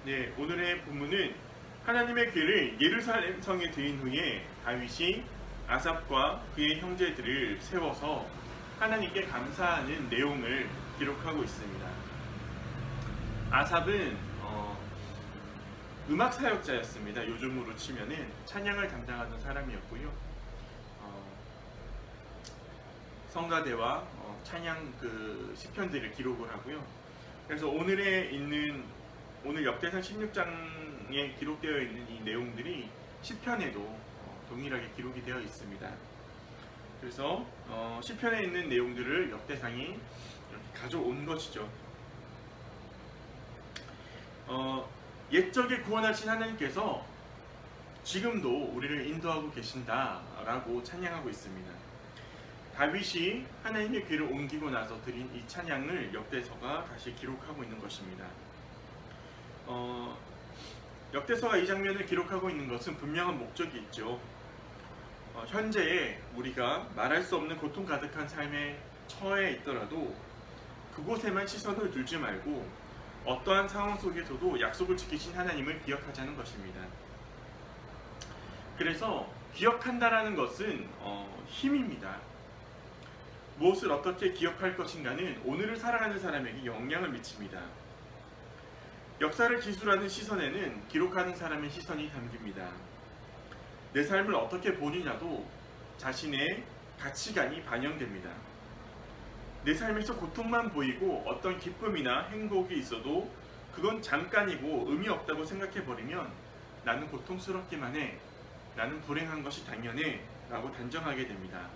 네, 오늘의 본문은 하나님의 궤를 예루살렘 성에 들인 후에 다윗이 아삽과 그의 형제들을 세워서 하나님께 감사하는 내용을 기록하고 있습니다. 아삽은 음악 사역자였습니다. 요즘으로 치면은 찬양을 담당하던 사람이었고요. 성가대와 찬양 시편들을 기록을 하고요. 그래서 오늘 역대상 16장에 기록되어 있는 이 내용들이 시편에도 동일하게 기록이 되어 있습니다. 그래서 시편에 있는 내용들을 역대상이 이렇게 가져온 것이죠. 옛적에 구원하신 하나님께서 지금도 우리를 인도하고 계신다라고 찬양하고 있습니다. 다윗이 하나님의 귀를 옮기고 나서 드린 이 찬양을 역대서가 다시 기록하고 있는 것입니다. 역대서가 이 장면을 기록하고 있는 것은 분명한 목적이 있죠. 현재에 우리가 말할 수 없는 고통 가득한 삶에 처해 있더라도 그곳에만 시선을 두지 말고 어떠한 상황 속에서도 약속을 지키신 하나님을 기억하자는 것입니다. 그래서 기억한다라는 것은 힘입니다. 무엇을 어떻게 기억할 것인가는 오늘을 살아가는 사람에게 영향을 미칩니다. 역사를 기술하는 시선에는 기록하는 사람의 시선이 담깁니다. 내 삶을 어떻게 보느냐도 자신의 가치관이 반영됩니다. 내 삶에서 고통만 보이고 어떤 기쁨이나 행복이 있어도 그건 잠깐이고 의미 없다고 생각해버리면 나는 고통스럽기만 해, 나는 불행한 것이 당연해 라고 단정하게 됩니다.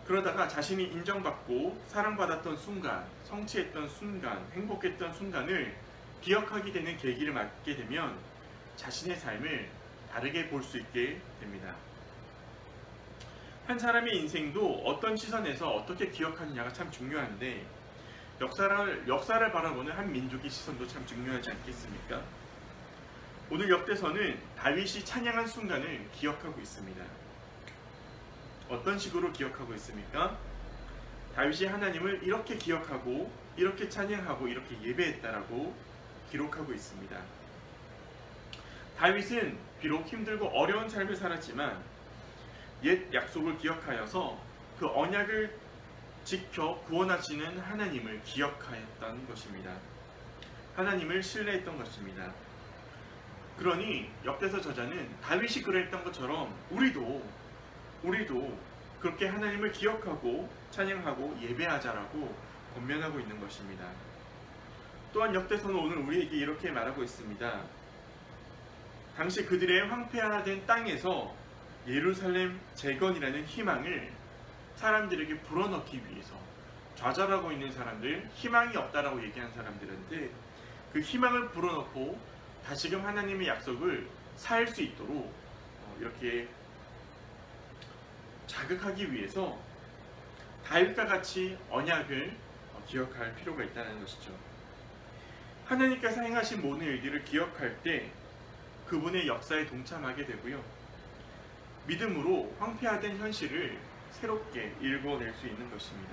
그러다가 자신이 인정받고 사랑받았던 순간, 성취했던 순간, 행복했던 순간을 기억하게 되는 계기를 맞게 되면 자신의 삶을 다르게 볼 수 있게 됩니다. 한 사람의 인생도 어떤 시선에서 어떻게 기억하느냐가 참 중요한데 역사를 바라보는 한 민족의 시선도 참 중요하지 않겠습니까? 오늘 역대서는 다윗이 찬양한 순간을 기억하고 있습니다. 어떤 식으로 기억하고 있습니까? 다윗이 하나님을 이렇게 기억하고 이렇게 찬양하고 이렇게 예배했다라고 기록하고 있습니다. 다윗은 비록 힘들고 어려운 삶을 살았지만 옛 약속을 기억하여서 그 언약을 지켜 구원하시는 하나님을 기억하였던 것입니다. 하나님을 신뢰했던 것입니다. 그러니 역대서 저자는 다윗이 그랬던 것처럼 우리도 그렇게 하나님을 기억하고 찬양하고 예배하자라고 권면하고 있는 것입니다. 또한 역대서는 오늘 우리에게 이렇게 말하고 있습니다. 당시 그들의 황폐화된 땅에서 예루살렘 재건이라는 희망을 사람들에게 불어넣기 위해서 좌절하고 있는 사람들, 희망이 없다라고 얘기하는 사람들한테 그 희망을 불어넣고 다시금 하나님의 약속을 살 수 있도록 이렇게 자극하기 위해서 다윗과 같이 언약을 기억할 필요가 있다는 것이죠. 하나님께서 행하신 모든 일들을 기억할 때 그분의 역사에 동참하게 되고요. 믿음으로 황폐화된 현실을 새롭게 읽어낼 수 있는 것입니다.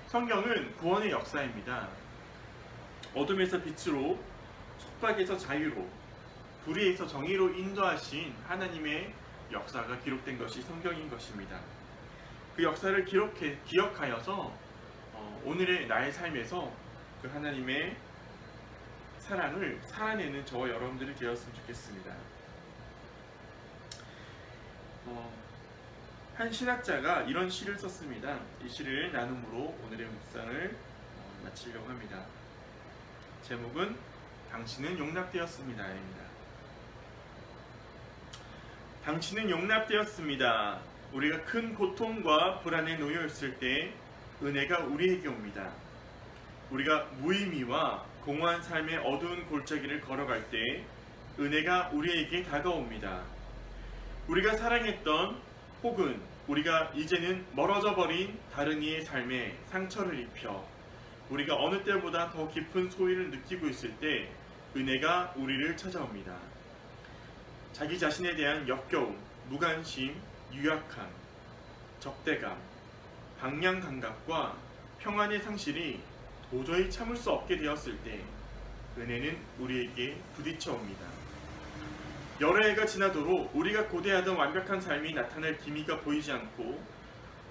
성경은 구원의 역사입니다. 어둠에서 빛으로, 속박에서 자유로, 불의에서 정의로 인도하신 하나님의 역사가 기록된 것이 성경인 것입니다. 그 역사를 기억하여서 오늘의 나의 삶에서 그 하나님의 사랑을 살아내는 저와 여러분들이 되었으면 좋겠습니다. 한 신학자가 이런 시를 썼습니다. 이 시를 나눔으로 오늘의 묵상을 마치려고 합니다. 제목은 당신은 용납되었습니다입니다. 당신은 용납되었습니다. 우리가 큰 고통과 불안에 놓여 있을 때 은혜가 우리에게 옵니다. 우리가 무의미와 공허한 삶의 어두운 골짜기를 걸어갈 때 은혜가 우리에게 다가옵니다. 우리가 사랑했던 혹은 우리가 이제는 멀어져 버린 다른 이의 삶에 상처를 입혀 우리가 어느 때보다 더 깊은 소위를 느끼고 있을 때 은혜가 우리를 찾아옵니다. 자기 자신에 대한 역겨움, 무관심, 유약함, 적대감, 방향 감각과 평안의 상실이 도저히 참을 수 없게 되었을 때 은혜는 우리에게 부딪혀 옵니다. 여러 해가 지나도록 우리가 고대하던 완벽한 삶이 나타날 기미가 보이지 않고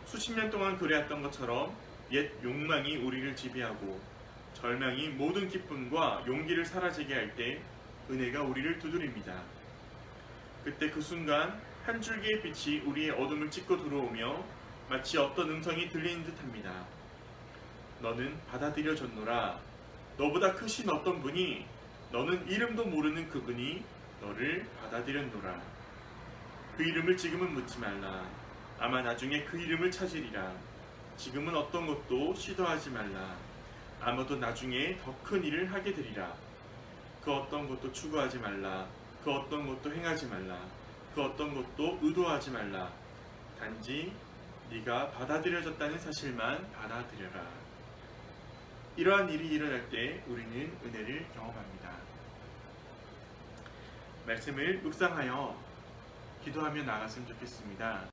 수십 년 동안 그래왔던 것처럼 옛 욕망이 우리를 지배하고 절망이 모든 기쁨과 용기를 사라지게 할 때 은혜가 우리를 두드립니다. 그때 그 순간 한 줄기의 빛이 우리의 어둠을 찢고 들어오며 마치 어떤 음성이 들리는 듯합니다. 너는 받아들여졌노라. 너보다 크신 어떤 분이, 너는 이름도 모르는 그분이 너를 받아들였노라. 그 이름을 지금은 묻지 말라. 아마 나중에 그 이름을 찾으리라. 지금은 어떤 것도 시도하지 말라. 아마도 나중에 더 큰 일을 하게 되리라. 그 어떤 것도 추구하지 말라. 그 어떤 것도 행하지 말라. 그 어떤 것도 의도하지 말라. 단지 네가 받아들여졌다는 사실만 받아들여라. 이러한 일이 일어날 때 우리는 은혜를 경험합니다. 말씀을 묵상하여 기도하며 나갔으면 좋겠습니다.